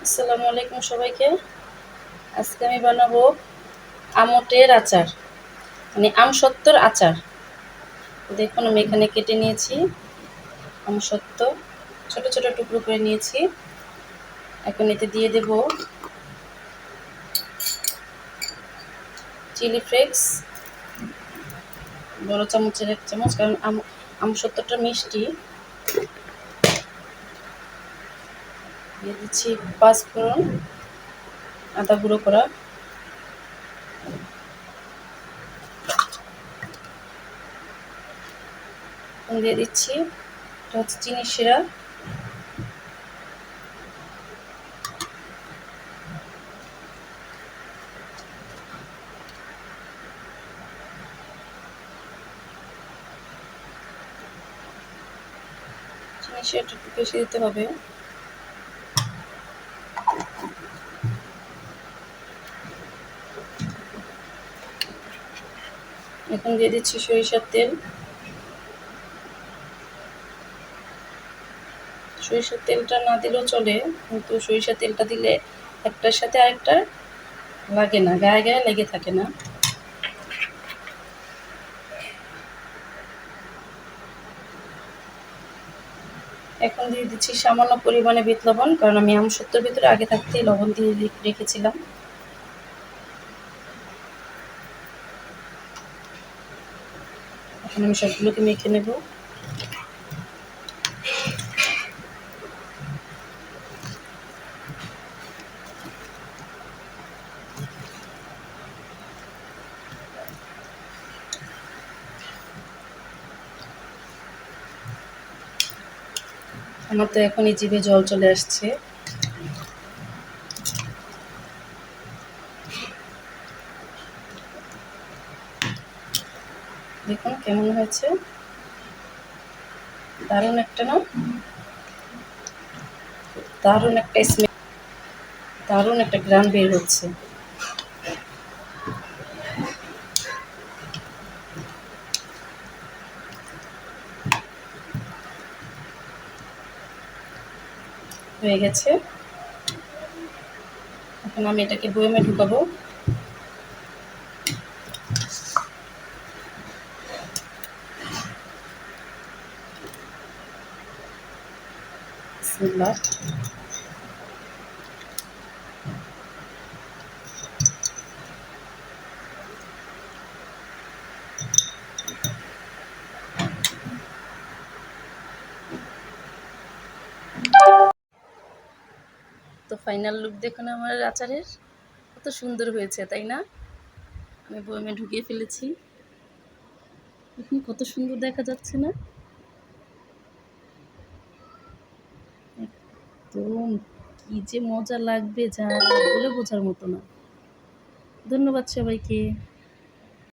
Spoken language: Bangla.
আসসালামু আলাইকুম সবাইকে। আজকে আমি বানাবো আমটের আচার, মানে আমসত্ত্বর আচার। দেখুন আমি এখানে কেটে নিয়েছি আমসত্ত্ব, ছোট ছোট টুকরো করে নিয়েছি। এখন এতে দিয়ে দেব চিলি ফ্লেক্স, বড় চামচের 1 চামচ, কারণ আমসত্ত্বটা মিষ্টি। দিয়ে দিচ্ছি 5 ফোড়ন, আদা গুঁড়ো করা। দিয়ে দিচ্ছি এটা হচ্ছে চিনি শিরা। চিনি শিরাটা একটু বেশি দিতে হবে। এখন দিয়ে দিচ্ছি সরিষার তেল। সরিষার তেলটা না দিলেও চলে, কিন্তু সরিষার তেলটা দিলে একটার সাথে আরেকটা লাগে না, গায়ে গায়ে লেগে থাকে না। এখন দিয়ে দিচ্ছি সামান্য পরিমাণে বিট লবণ, কারণ আমি আমসত্ত্বর ভিতরে আগে থাকতেই লবণ দিয়ে রেখেছিলাম। এখন আমি সবগুলোকে মেখে নেব। আমার তো এখনই জিভে জল চলে আসছে। দেখুন কেমন হয়েছে, দারুণ একটা না, দারুণ একটা স্মেল, দারুণ একটা ঘ্রাণ বের হচ্ছে। হয়ে গেছে। এখন আমি এটাকে বয়মে ঢুকাবো। বিসমিল্লাহ। তো ফাইনাল লুক দেখুন আমার আচারের, কত সুন্দর হয়েছে তাই না? আমি বয়মে ঢুকিয়ে ফেলেছি। দেখুন কত সুন্দর দেখা যাচ্ছে না? একদম কি যে মজা লাগবে যা বলে বোঝার মতো না। ধন্যবাদ সবাইকে।